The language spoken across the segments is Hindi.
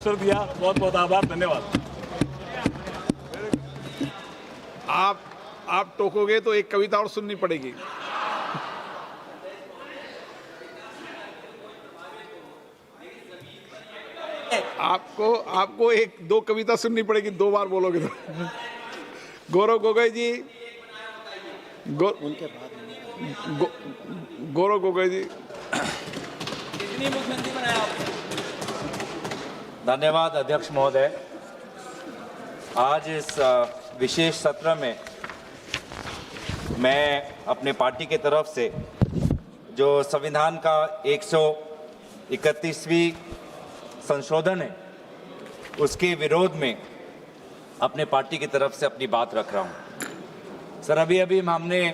अवसर दिया, बहुत बहुत आभार, धन्यवाद। आप टोकोगे तो एक कविता और सुननी पड़ेगी। आपको एक दो कविता सुननी पड़ेगी, दो बार बोलोगे तो। गौरव गोगोई जी, गौरव गोगोई जी। कितनी मुख्यमंत्री बनाया आपने? धन्यवाद अध्यक्ष महोदय। आज इस विशेष सत्र में मैं अपने पार्टी के तरफ से जो संविधान का 131वीं संशोधन है उसके विरोध में अपने पार्टी की तरफ से अपनी बात रख रहा हूं। सर, अभी हमने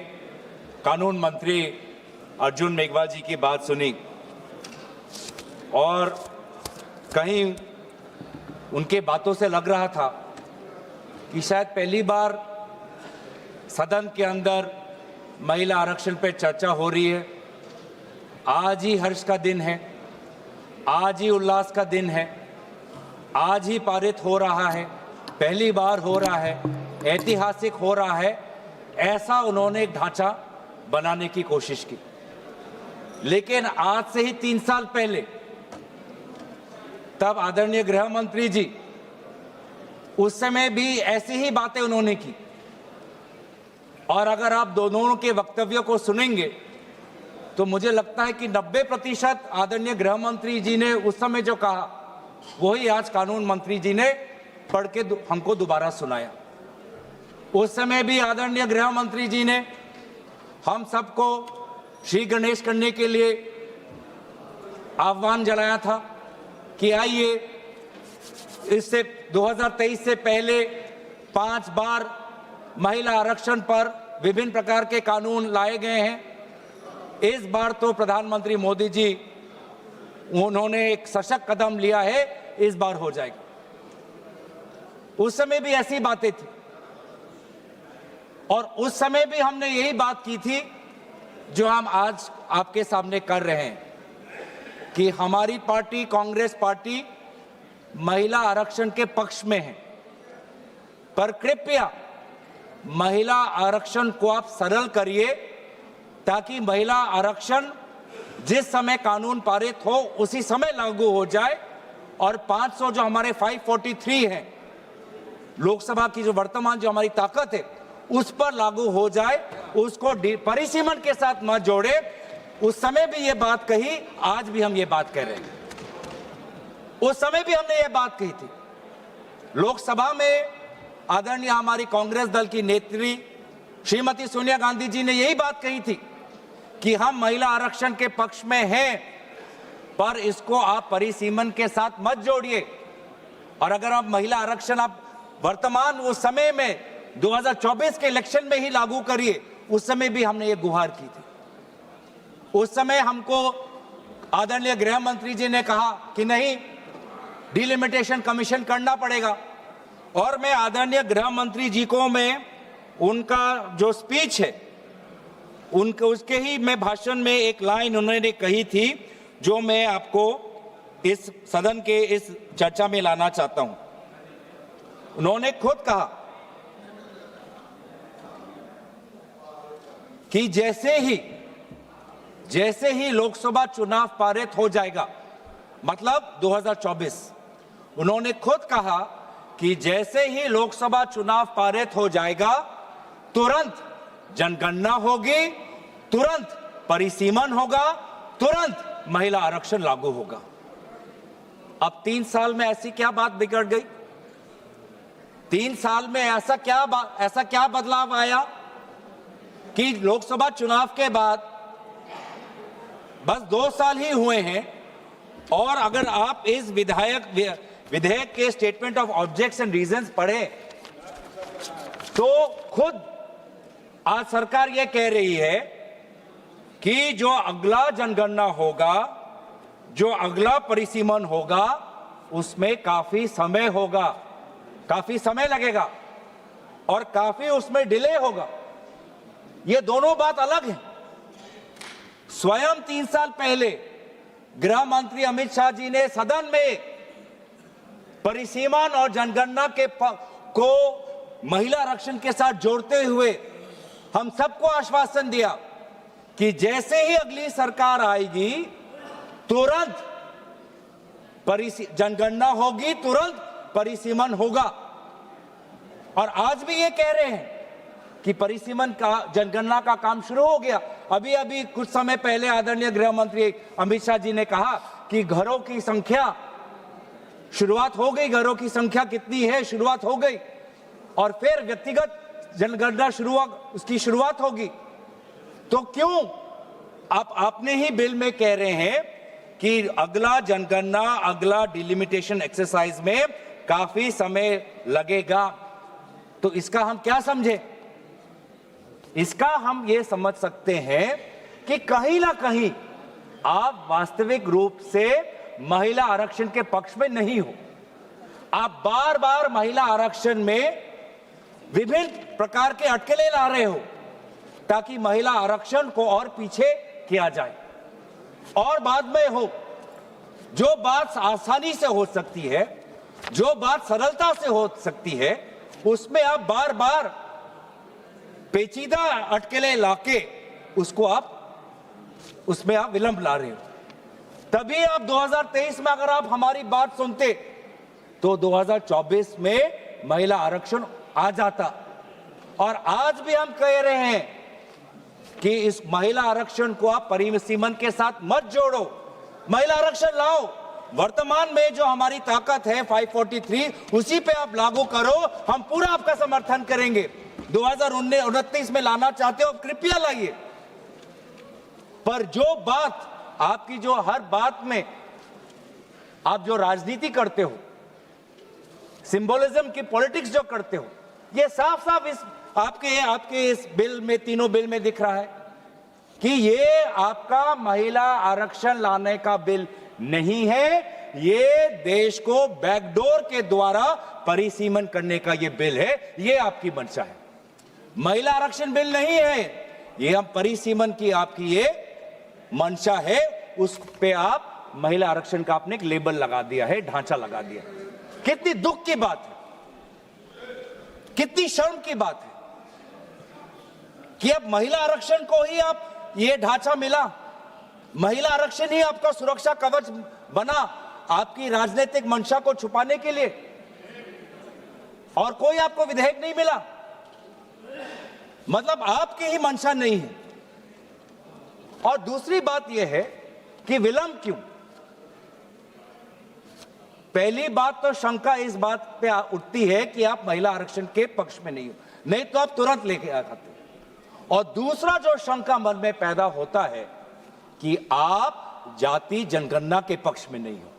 कानून मंत्री अर्जुन मेघवाल जी की बात सुनी और कहीं उनके बातों से लग रहा था कि शायद पहली बार सदन के अंदर महिला आरक्षण पर चर्चा हो रही है। आज ही हर्ष का दिन है, आज ही उल्लास का दिन है, आज ही पारित हो रहा है, पहली बार हो रहा है, ऐतिहासिक हो रहा है, ऐसा उन्होंने एक ढांचा बनाने की कोशिश की। लेकिन आज से ही 3 साल पहले तब आदरणीय गृह मंत्री जी, उस समय भी ऐसी ही बातें उन्होंने की। और अगर आप दोनों के वक्तव्यों को सुनेंगे तो मुझे लगता है कि 90% आदरणीय गृह मंत्री जी ने उस समय जो कहा वही आज कानून मंत्री जी ने पढ़ के हमको दोबारा सुनाया। उस समय भी आदरणीय गृह मंत्री जी ने हम सबको श्री गणेश करने के लिए आह्वान जलाया था कि आइए, इससे 2023 से पहले 5 बार महिला आरक्षण पर विभिन्न प्रकार के कानून लाए गए हैं। इस बार तो प्रधानमंत्री मोदी जी उन्होंने एक सशक्त कदम लिया है, इस बार हो जाएगा। उस समय भी ऐसी बातें थी और उस समय भी हमने यही बात की थी जो हम आज आपके सामने कर रहे हैं कि हमारी पार्टी कांग्रेस पार्टी महिला आरक्षण के पक्ष में है, पर कृपया महिला आरक्षण को आप सरल करिए ताकि महिला आरक्षण जिस समय कानून पारित हो उसी समय लागू हो जाए और 500 जो हमारे 543 है लोकसभा की जो वर्तमान जो हमारी ताकत है उस पर लागू हो जाए, उसको परिसीमन के साथ मत जोड़े। उस समय भी ये बात कही, आज भी हम ये बात कह रहे हैं। उस समय भी हमने ये बात कही थी। लोकसभा में आदरणीय हमारी कांग्रेस दल की नेत्री श्रीमती सोनिया गांधी जी ने यही बात कही थी कि हम महिला आरक्षण के पक्ष में हैं, पर इसको आप परिसीमन के साथ मत जोड़िए। और अगर आप महिला आरक्षण आप वर्तमान उस समय में 2024 के इलेक्शन में ही लागू करिए, उस समय भी हमने ये गुहार की थी। उस समय हमको आदरणीय गृह मंत्री जी ने कहा कि नहीं, डिलिमिटेशन कमीशन करना पड़ेगा। और मैं आदरणीय गृह मंत्री जी को मैं उनका जो स्पीच है उनके उसके ही मैं भाषण में एक लाइन उन्होंने कही थी जो मैं आपको इस सदन के इस चर्चा में लाना चाहता हूं। उन्होंने खुद कहा कि जैसे ही लोकसभा चुनाव पारित हो जाएगा, मतलब 2024, उन्होंने खुद कहा कि जैसे ही लोकसभा चुनाव पारित हो जाएगा तुरंत जनगणना होगी, तुरंत परिसीमन होगा, तुरंत महिला आरक्षण लागू होगा। अब 3 साल में ऐसी क्या बात बिगड़ गई? 3 साल में ऐसा क्या बदलाव आया कि लोकसभा चुनाव के बाद बस 2 साल ही हुए हैं और अगर आप इस विधेयक के statement of objects and reasons पढ़ें तो खुद आज सरकार यह कह रही है कि जो अगला जनगणना होगा, जो अगला परिसीमन होगा, उसमें काफी समय होगा, काफी समय लगेगा और काफी उसमें डिले होगा। ये दोनों बात अलग है। स्वयं 3 साल पहले गृह मंत्री अमित शाह जी ने सदन में परिसीमन और जनगणना को महिला आरक्षण के साथ जोड़ते हुए हम सबको आश्वासन दिया कि जैसे ही अगली सरकार आएगी तुरंत जनगणना होगी, तुरंत परिसीमन होगा। और आज भी ये कह रहे हैं कि परिसीमन का, जनगणना का काम शुरू हो गया। अभी कुछ समय पहले आदरणीय गृह मंत्री अमित शाह जी ने कहा कि घरों की संख्या शुरुआत हो गई, घरों की संख्या कितनी है शुरुआत हो गई, और फिर व्यक्तिगत जनगणना उसकी शुरुआत होगी। तो क्यों आपने ही बिल में कह रहे हैं कि अगला जनगणना, अगला डिलिमिटेशन एक्सरसाइज में काफी समय लगेगा? तो इसका हम क्या समझे? इसका हम ये समझ सकते हैं कि कहीं ना कहीं आप वास्तविक रूप से महिला आरक्षण के पक्ष में नहीं हो। आप बार बार महिला आरक्षण में विभिन्न प्रकार के अटकलें ला रहे हो ताकि महिला आरक्षण को और पीछे किया जाए। और बाद में हो, जो बात आसानी से हो सकती है, जो बात सरलता से हो सकती है, उसमें आप बार बार पेचीदा अटकलें लाके उसमें आप विलंब ला रहे हो। तभी आप 2023 में अगर आप हमारी बात सुनते तो 2024 में महिला आरक्षण आ जाता। और आज भी हम कह रहे हैं कि इस महिला आरक्षण को आप परिसीमन के साथ मत जोड़ो, महिला आरक्षण लाओ। वर्तमान में जो हमारी ताकत है 543, उसी पे आप लागू करो, हम पूरा आपका समर्थन करेंगे। 2029 में लाना चाहते हो, कृपया लाइए। पर जो बात आपकी, जो हर बात में आप जो राजनीति करते हो, सिंबोलिज्म की पॉलिटिक्स जो करते हो, ये साफ साफ इस आपके इस बिल में, तीनों बिल में दिख रहा है कि ये आपका महिला आरक्षण लाने का बिल नहीं है, ये देश को बैकडोर के द्वारा परिसीमन करने का ये बिल है। ये आपकी मंशा है, महिला आरक्षण बिल नहीं है ये। हम परिसीमन की आपकी ये मंशा है, उस पे आप महिला आरक्षण का आपने एक लेबल लगा दिया है, ढांचा लगा दिया। कितनी दुख की बात है, कितनी शर्म की बात है कि अब महिला आरक्षण को ही आप ये ढांचा मिला, महिला आरक्षण ही आपका सुरक्षा कवच बना आपकी राजनीतिक मंशा को छुपाने के लिए, और कोई आपको विधेयक नहीं मिला। मतलब आपकी ही मंशा नहीं है। और दूसरी बात यह है कि विलंब क्यों? पहली बात तो शंका इस बात पे उठती है कि आप महिला आरक्षण के पक्ष में नहीं हो, नहीं तो आप तुरंत लेके आ जाते। और दूसरा जो शंका मन में पैदा होता है कि आप जाति जनगणना के पक्ष में नहीं हो,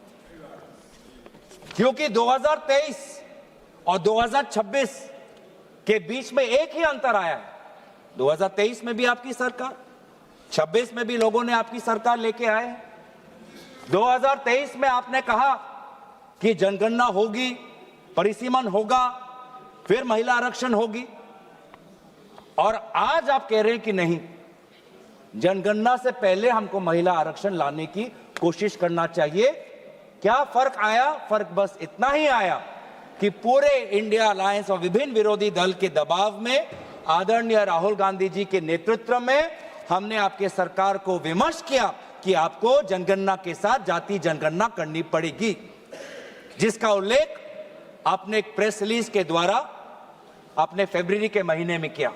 क्योंकि 2023 और 2026 के बीच में एक ही अंतर आया है। 2023 में भी आपकी सरकार, 26 में भी लोगों ने आपकी सरकार लेके आए हैं। 2023 में आपने कहा कि जनगणना होगी, परिसीमन होगा, फिर महिला आरक्षण होगी, और आज आप कह रहे हैं कि नहीं, जनगणना से पहले हमको महिला आरक्षण लाने की कोशिश करना चाहिए। क्या फर्क आया? फर्क बस इतना ही आया कि पूरे इंडिया अलायंस और विभिन्न विरोधी दल के दबाव में, आदरणीय राहुल गांधी जी के नेतृत्व में, हमने आपके सरकार को विमर्श किया कि आपको जनगणना के साथ जाति जनगणना करनी पड़ेगी, जिसका उल्लेख आपने एक प्रेस रिलीज के द्वारा आपने फरवरी के महीने में किया,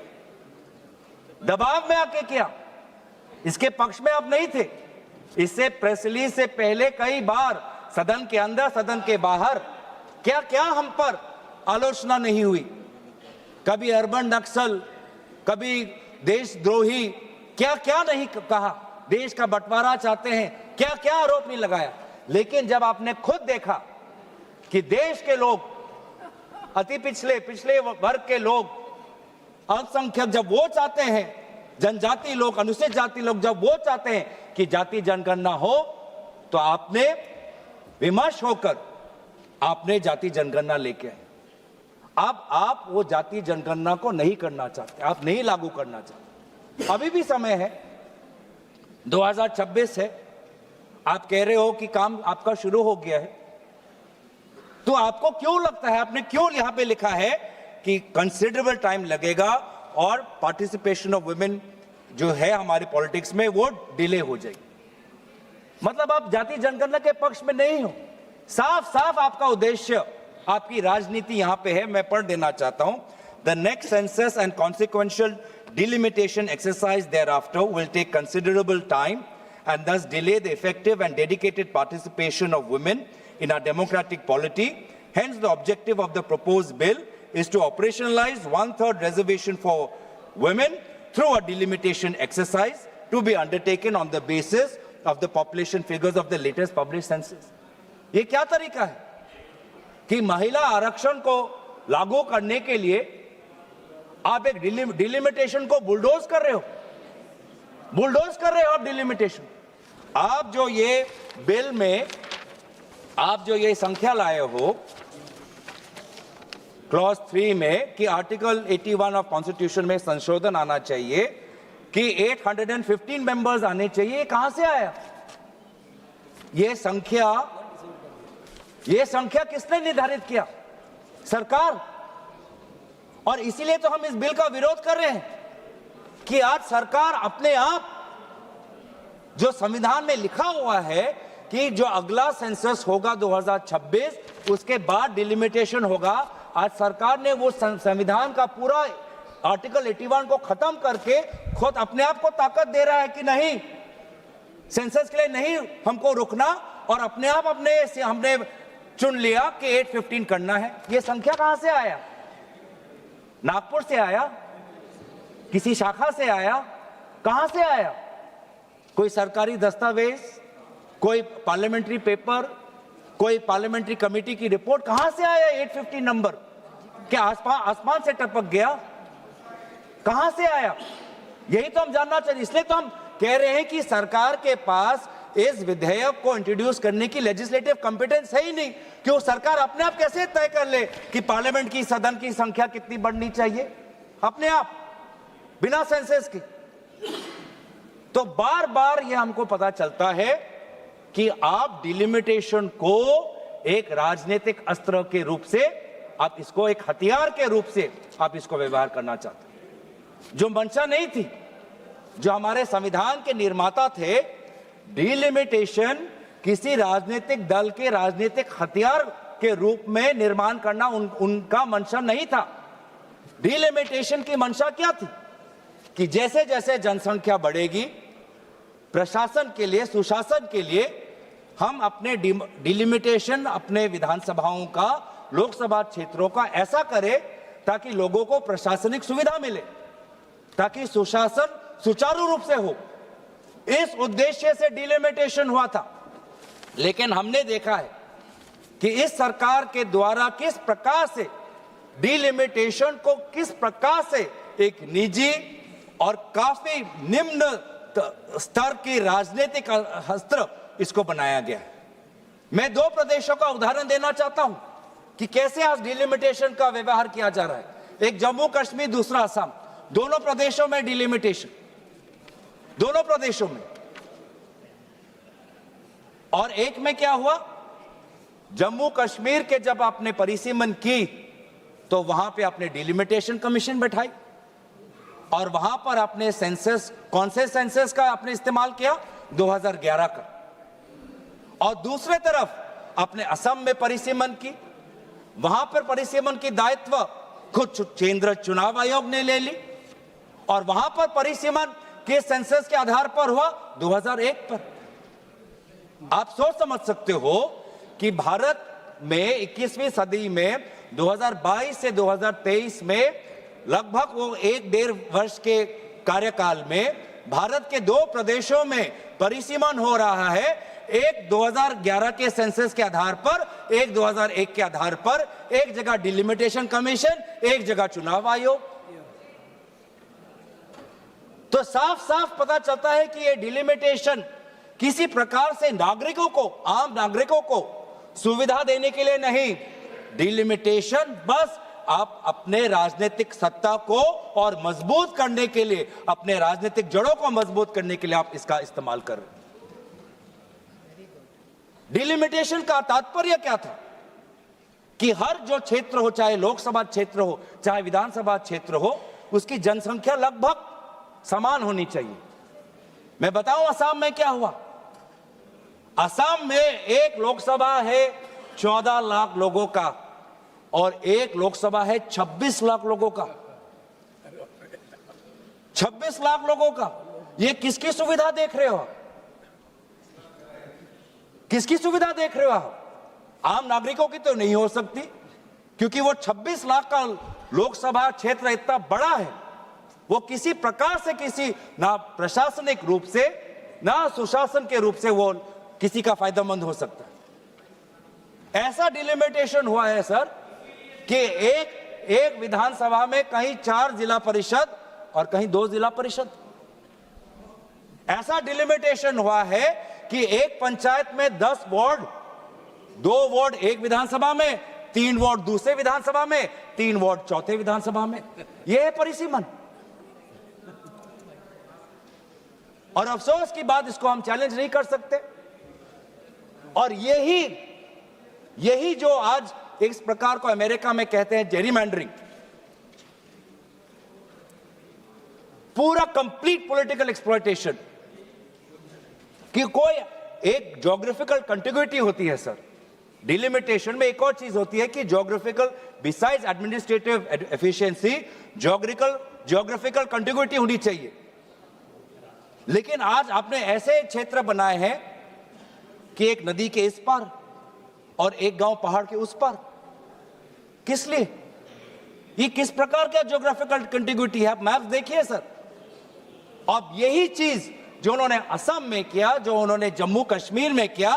दबाव में आके किया, इसके पक्ष में आप नहीं थे। इससे प्रेस रिलीज से पहले कई बार सदन के अंदर, सदन के बाहर क्या क्या हम पर आलोचना नहीं हुई, कभी अर्बन नक्सल, कभी देशद्रोही, क्या क्या नहीं कहा, देश का बंटवारा चाहते हैं, क्या क्या आरोप नहीं लगाया। लेकिन जब आपने खुद देखा कि देश के लोग, अति पिछले वर्ग के लोग, अल्पसंख्यक जब वो चाहते हैं, जनजाति लोग, अनुसूचित जाति लोग जब वो चाहते हैं कि जाति जनगणना हो, तो आपने विमर्श होकर आपने जाति जनगणना लेके आए। अब आप वो जाति जनगणना को नहीं करना चाहते, आप नहीं लागू करना चाहते। अभी भी समय है, 2026 है, आप कह रहे हो कि काम आपका शुरू हो गया है। तो आपको क्यों लगता है, आपने क्यों यहां पे लिखा है कि कंसिडरेबल टाइम लगेगा और पार्टिसिपेशन ऑफ वुमेन जो है हमारे पॉलिटिक्स में वो डिले हो जाएगी? मतलब आप जाति जनगणना के पक्ष में नहीं हो। साफ साफ आपका उद्देश्य, आपकी राजनीति यहां पे है। मैं पढ़ देना चाहता हूं। The next census and consequential delimitation exercise thereafter will take considerable time and thus delay the effective and dedicated participation of women in our democratic polity. Hence, the objective of the proposed bill is to operationalize 1/3 reservation for women through a delimitation exercise to be undertaken on the basis of the population figures of the latest published census. ये क्या तरीका है कि महिला आरक्षण को लागू करने के लिए आप एक डिलिमिटेशन को बुलडोज कर रहे हो? बुलडोज कर रहे हो आप डिलिमिटेशन। आप जो ये बिल में आप जो ये संख्या लाए हो क्लॉज 3 में कि आर्टिकल 81 ऑफ कॉन्स्टिट्यूशन में संशोधन आना चाहिए कि 815 मेंबर्स आने चाहिए, कहां से आया ये संख्या किसने निर्धारित किया? सरकार। और इसीलिए तो हम इस बिल का विरोध कर रहे हैं कि आज सरकार अपने आप, जो संविधान में लिखा हुआ है कि जो अगला सेंसस होगा 2026, उसके बाद डिलिमिटेशन होगा, आज सरकार ने वो संविधान का पूरा आर्टिकल 81 को खत्म करके खुद अपने आप को ताकत दे रहा है कि नहीं, सेंसस के लिए नहीं हमको रुकना, और अपने आप हमने चुन लिया कि 815 करना है। ये संख्या कहां से आया? नागपुर से आया? किसी शाखा से आया? कहां से आया? कोई सरकारी दस्तावेज, कोई पार्लियामेंट्री पेपर, कोई पार्लियामेंट्री कमेटी की रिपोर्ट, कहां से आया 815 नंबर? क्या आसमान से टपक गया? कहां से आया? यही तो हम जानना चाहिए। इसलिए तो हम कह रहे हैं कि सरकार के पास इस विधेयक को इंट्रोड्यूस करने की लेजिस्लेटिव कॉम्पिटेंस है ही नहीं कि वो सरकार अपने आप कैसे तय कर ले कि पार्लियामेंट की सदन की संख्या कितनी बढ़नी चाहिए अपने आप, बिना सेंसस की। तो बार बार ये हमको पता चलता है कि आप डिलिमिटेशन को एक राजनीतिक अस्त्र के रूप से, आप इसको एक हथियार के रूप से आप इसको व्यवहार करना चाहते हैं, जो मंशा नहीं थी। जो हमारे संविधान के निर्माता थे, डिलिमिटेशन किसी राजनीतिक दल के राजनीतिक हथियार के रूप में निर्माण करना उनका मंशा नहीं था। डिलिमिटेशन की मंशा क्या थी कि जैसे जैसे जनसंख्या बढ़ेगी, प्रशासन के लिए, सुशासन के लिए हम अपने डिलिमिटेशन अपने विधानसभाओं का, लोकसभा क्षेत्रों का ऐसा करें ताकि लोगों को प्रशासनिक सुविधा मिले, ताकि सुशासन सुचारू रूप से हो। इस उद्देश्य से डिलिमिटेशन हुआ था। लेकिन हमने देखा है कि इस सरकार के द्वारा किस प्रकार से डिलिमिटेशन को, किस प्रकार से एक निजी और काफी निम्न स्तर की राजनीतिक अस्त्र इसको बनाया गया है। मैं 2 प्रदेशों का उदाहरण देना चाहता हूं कि कैसे आज डिलिमिटेशन का व्यवहार किया जा रहा है। एक जम्मू कश्मीर, दूसरा असम, दोनों प्रदेशों में डिलिमिटेशन, दोनों प्रदेशों में। और एक में क्या हुआ, जम्मू कश्मीर के जब आपने परिसीमन की तो वहां पे आपने डिलिमिटेशन कमीशन बैठाई और वहां पर आपने सेंसस, कौन से सेंसस का आपने इस्तेमाल किया? 2011 का। और दूसरे तरफ आपने असम में परिसीमन की, वहां पर परिसीमन की दायित्व खुद केंद्र चुनाव आयोग ने ले ली और वहां पर परिसीमन के सेंसस के आधार पर हुआ 2001 पर। आप सोच समझ सकते हो कि भारत में 21वीं सदी में 2022 से 2023 में लगभग वो 1-1.5 वर्ष के कार्यकाल में भारत के 2 प्रदेशों में परिसीमन हो रहा है। एक 2011 के सेंसस के आधार पर, एक 2001 के आधार पर, एक जगह डिलिमिटेशन कमीशन, एक जगह चुनाव आयोग। तो साफ साफ पता चलता है कि ये डिलिमिटेशन किसी प्रकार से नागरिकों को, आम नागरिकों को सुविधा देने के लिए नहीं, डिलिमिटेशन बस आप अपने राजनीतिक सत्ता को और मजबूत करने के लिए, अपने राजनीतिक जड़ों को मजबूत करने के लिए आप इसका इस्तेमाल कर रहे हैं। डिलिमिटेशन का तात्पर्य क्या था कि हर जो क्षेत्र हो, चाहे लोकसभा क्षेत्र हो चाहे विधानसभा क्षेत्र हो, उसकी जनसंख्या लगभग समान होनी चाहिए। मैं बताऊं असम में क्या हुआ। असम में एक लोकसभा है 14 लाख लोगों का और एक लोकसभा है 26 लाख लोगों का। 26 लाख लोगों का। ये किसकी सुविधा देख रहे हो? किसकी सुविधा देख रहे हो आप? आम नागरिकों की तो नहीं हो सकती, क्योंकि वो 26 लाख का लोकसभा क्षेत्र इतना बड़ा है, वो किसी प्रकार से किसी ना प्रशासनिक रूप से ना सुशासन के रूप से वो किसी का फायदेमंद हो सकता है। ऐसा डिलिमिटेशन हुआ है सर कि एक विधानसभा में कहीं 4 जिला परिषद और कहीं 2 जिला परिषद। ऐसा डिलिमिटेशन हुआ है कि एक पंचायत में 10 वार्ड, 2 वार्ड एक विधानसभा में, 3 वार्ड दूसरे विधानसभा में, 3 वार्ड चौथे विधानसभा में। यह है परिसीमन। और अफसोस की बात, इसको हम चैलेंज नहीं कर सकते। और यही जो आज इस प्रकार को अमेरिका में कहते हैं जेरीमैंडरिंग, पूरा कंप्लीट पॉलिटिकल एक्सप्लॉयटेशन, कि कोई एक ज्योग्राफिकल कंटिग्यूटी होती है सर। डिलिमिटेशन में एक और चीज होती है कि geographical, besides administrative efficiency, geographical contiguity होनी चाहिए। लेकिन आज आपने ऐसे क्षेत्र बनाए हैं कि एक नदी के इस पार और एक गांव पहाड़ के उस पार। किस लिए? ये किस प्रकार का ज्योग्राफिकल कंटिग्यूटी है? आप मैप देखिए सर। अब यही चीज जो उन्होंने असम में किया, जो उन्होंने जम्मू कश्मीर में किया,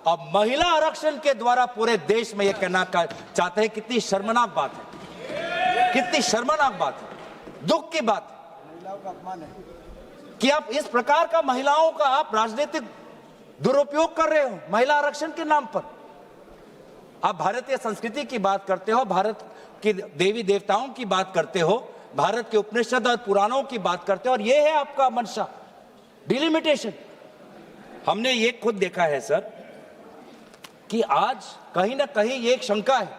अब महिला आरक्षण के द्वारा पूरे देश में यह कहना चाहते हैं। कितनी शर्मनाक बात है, कितनी शर्मनाक बात है, दुख की बात है कि आप इस प्रकार का महिलाओं का आप राजनीतिक दुरुपयोग कर रहे हो महिला आरक्षण के नाम पर। आप भारतीय संस्कृति की बात करते हो, भारत की देवी देवताओं की बात करते हो, भारत के उपनिषद और पुराणों की बात करते हो, और यह है आपका मंशा, डिलिमिटेशन। हमने ये खुद देखा है सर कि आज कहीं ना कहीं ये एक शंका है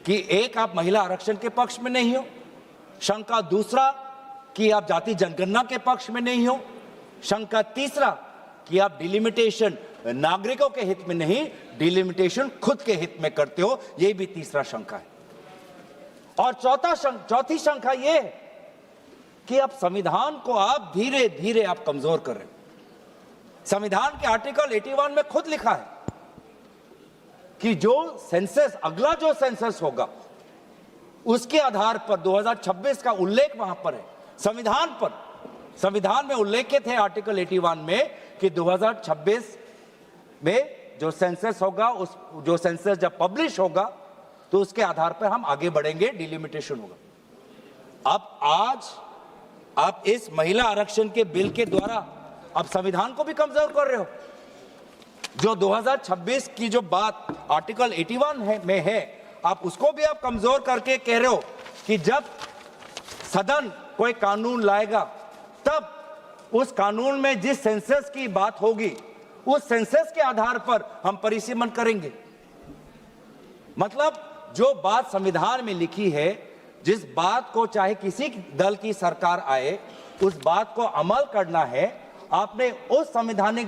कि एक, आप महिला आरक्षण के पक्ष में नहीं हो। शंका दूसरा कि आप जाति जनगणना के पक्ष में नहीं हो। शंका तीसरा कि आप डिलिमिटेशन नागरिकों के हित में नहीं, डिलिमिटेशन खुद के हित में करते हो। यह भी तीसरा शंका है। और चौथी शंका यह है कि आप संविधान को आप धीरे धीरे आप कमजोर कर रहे हो। संविधान के आर्टिकल 81 में खुद लिखा है कि जो सेंसस, अगला जो सेंसस होगा, उसके आधार पर 2026 का उल्लेख वहां पर है संविधान पर। संविधान में उल्लेखित है आर्टिकल 81 में कि 2026 में जो सेंसस होगा, उस जो सेंसस जब पब्लिश होगा तो उसके आधार पर हम आगे बढ़ेंगे, डिलिमिटेशन होगा। अब आज आप इस महिला आरक्षण के बिल के द्वारा आप संविधान को भी कमजोर कर रहे हो। जो 2026 की जो बात आर्टिकल 81 में है, आप उसको भी आप कमजोर करके कह रहे हो कि जब सदन कोई कानून लाएगा तब उस कानून में जिस सेंसस की बात होगी उस सेंसस के आधार पर हम परिसीमन करेंगे। मतलब जो बात संविधान में लिखी है, जिस बात को चाहे किसी दल की सरकार आए, उस बात को अमल करना है। आपने उस संवैधानिक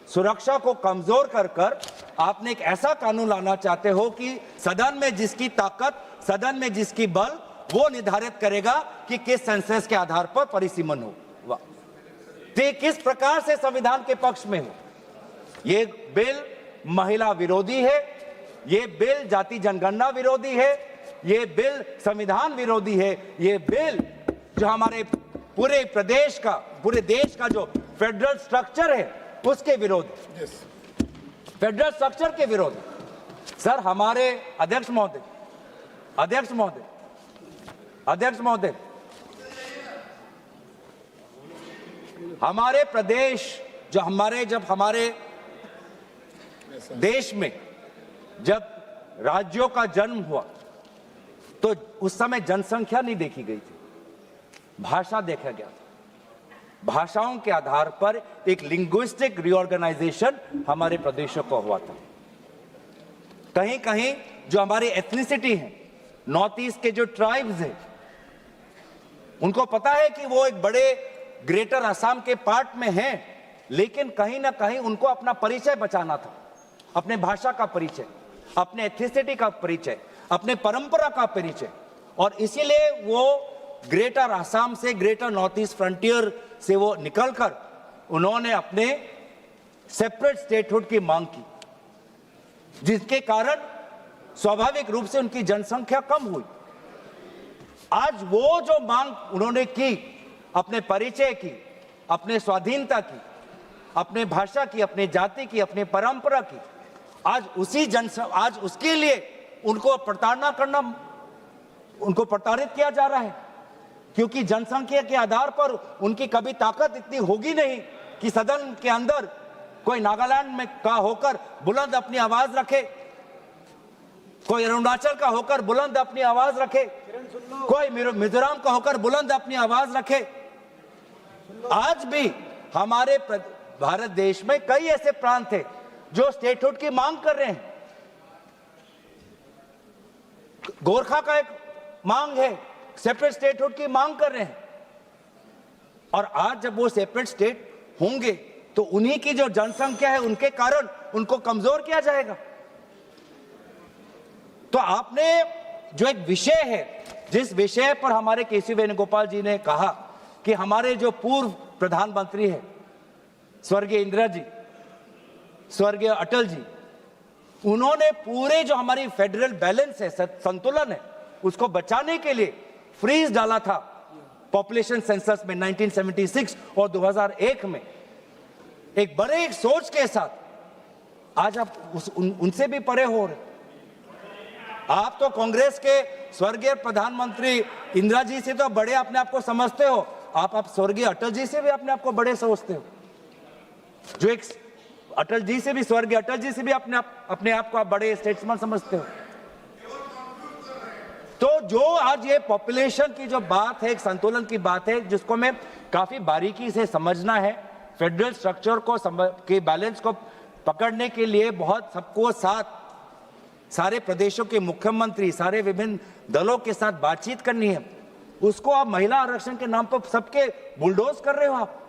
सुरक्षा को कमजोर कर आपने एक ऐसा कानून लाना चाहते हो कि सदन में जिसकी ताकत, सदन में जिसकी बल, वो निर्धारित करेगा कि किस सेंसस के आधार पर परिसीमन हो। वाह, तो किस प्रकार से संविधान के पक्ष में हो? ये बिल महिला विरोधी है, ये बिल जाति जनगणना विरोधी है, ये बिल संविधान विरोधी है, ये बिल जो हमारे पूरे प्रदेश का, पूरे देश का जो फेडरल स्ट्रक्चर है उसके विरोध, फेडरल स्ट्रक्चर के विरोध। सर, हमारे अध्यक्ष महोदय, हमारे प्रदेश जब हमारे देश में जब राज्यों का जन्म हुआ तो उस समय जनसंख्या नहीं देखी गई थी, भाषा देखा गया था। भाषाओं के आधार पर एक लिंग्विस्टिक रीऑर्गेनाइजेशन हमारे प्रदेशों को हुआ था। कहीं कहीं जो हमारी एथनिसिटी है, नॉर्थ ईस्ट के जो ट्राइब्स हैं, उनको पता है कि वो एक बड़े ग्रेटर असम के पार्ट में हैं, लेकिन कहीं ना कहीं उनको अपना परिचय बचाना था, अपने भाषा का परिचय, अपने एथनिसिटी का परिचय, अपने परंपरा का परिचय, और इसीलिए वो ग्रेटर असम से, ग्रेटर नॉर्थ ईस्ट फ्रंटियर से वो निकलकर उन्होंने अपने सेपरेट स्टेटहुड की मांग की, जिसके कारण स्वाभाविक रूप से उनकी जनसंख्या कम हुई। आज वो जो मांग उन्होंने की, अपने परिचय की, अपने स्वाधीनता की, अपने भाषा की, अपने जाति की, अपने परंपरा की, आज उसके लिए उनको प्रताड़ित किया जा रहा है, क्योंकि जनसंख्या के आधार पर उनकी कभी ताकत इतनी होगी नहीं कि सदन के अंदर कोई नागालैंड में का होकर बुलंद अपनी आवाज रखे, कोई अरुणाचल का होकर बुलंद अपनी आवाज रखे, कोई मिजोरम का होकर बुलंद अपनी आवाज रखे। आज भी हमारे भारत देश में कई ऐसे प्रांत हैं जो स्टेटहुड की मांग कर रहे हैं। गोरखा का एक मांग है, सेपरेट स्टेटहुड की मांग कर रहे हैं, और आज जब वो सेपरेट स्टेट होंगे तो उन्हीं की जो जनसंख्या है उनके कारण उनको कमजोर किया जाएगा। तो आपने जो एक विषय है, जिस विषय पर हमारे केसी वेणुगोपाल जी ने कहा कि हमारे जो पूर्व प्रधानमंत्री हैं स्वर्गीय इंदिरा जी, स्वर्गीय अटल जी, उन्होंने पूरे जो हमारी फेडरल बैलेंस है, संतुलन है, उसको बचाने के लिए फ्रीज डाला था पॉपुलेशन सेंसस में 1976 और 2001 में, एक बड़े एक सोच के साथ। आज आप उनसे भी परे हो रहे। आप तो कांग्रेस के स्वर्गीय प्रधानमंत्री इंदिरा जी से तो बड़े अपने आप को समझते हो, आप स्वर्गीय अटल जी से भी अपने आप को बड़े समझते हो, जो एक अटल जी से भी, स्वर्गीय अटल जी से भी अपने आप को आप बड़े स्टेट्समैन समझते हो। तो जो आज ये पॉपुलेशन की जो बात है, एक संतुलन की बात है, जिसको मैं काफी बारीकी से समझना है, फेडरल स्ट्रक्चर को के बैलेंस को पकड़ने के लिए बहुत सबको साथ, सारे प्रदेशों के मुख्यमंत्री, सारे विभिन्न दलों के साथ बातचीत करनी है। उसको आप महिला आरक्षण के नाम पर सबके बुलडोज कर रहे हो आप।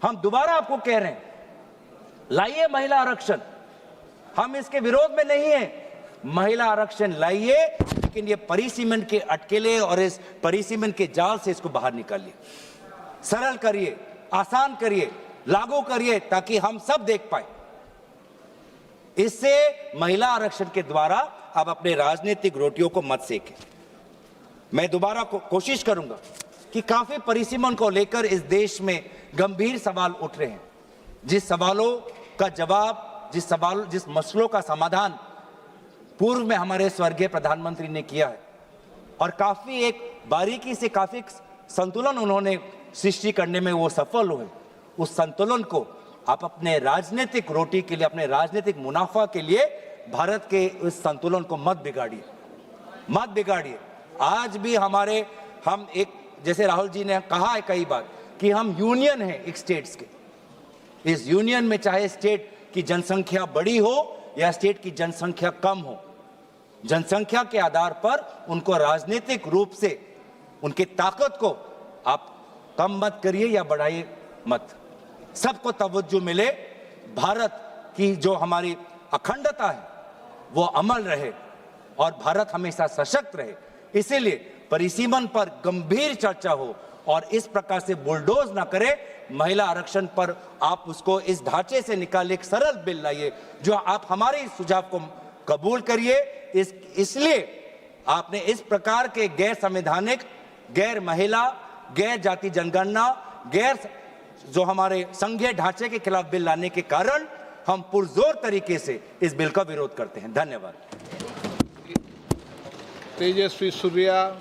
हम दोबारा आपको कह रहे हैं, लाइए महिला आरक्षण, हम इसके विरोध में नहीं है, महिला आरक्षण लाइए, लेकिन ये परिसीमन के अटकेले और इस परिसीमन के जाल से इसको बाहर निकालिए, सरल करिए, आसान करिए, लागू करिए, ताकि हम सब देख पाए। इससे महिला आरक्षण के द्वारा आप अपने राजनीतिक रोटियों को मत सेकें। मैं दोबारा कोशिश करूंगा कि काफी परिसीमन को लेकर इस देश में गंभीर सवाल उठ रहे हैं, जिस सवालों का जवाब, जिस मसलों का समाधान पूर्व में हमारे स्वर्गीय प्रधानमंत्री ने किया है, और काफी एक बारीकी से काफी संतुलन उन्होंने सृष्टि करने में वो सफल हुए। उस संतुलन को आप अपने राजनीतिक रोटी के लिए, अपने राजनीतिक मुनाफा के लिए भारत के उस संतुलन को मत बिगाड़िए। आज भी हम एक, जैसे राहुल जी ने कहा है कई बार कि हम यूनियन है एक स्टेट्स के, इस यूनियन में चाहे स्टेट की जनसंख्या बड़ी हो या स्टेट की जनसंख्या कम हो, जनसंख्या के आधार पर उनको राजनीतिक रूप से उनकी ताकत को आप कम मत करिए या बढ़ाइए मत, सबको तवज्जो मिले, भारत की जो हमारी अखंडता है वो अमल रहे और भारत हमेशा सशक्त रहे। इसीलिए परिसीमन पर गंभीर चर्चा हो और इस प्रकार से बुलडोज ना करे। महिला आरक्षण पर आप उसको इस ढांचे से निकाले, एक सरल बिल लाइए, जो आप हमारे इस सुझाव को कबूल करिए। इसलिए आपने इस प्रकार के गैर संवैधानिक, गैर महिला, गैर जाति जनगणना, गैर जो हमारे संघीय ढांचे के खिलाफ बिल लाने के कारण हम पुरजोर तरीके से इस बिल का विरोध करते हैं। धन्यवाद। तेजस्वी सूर्या।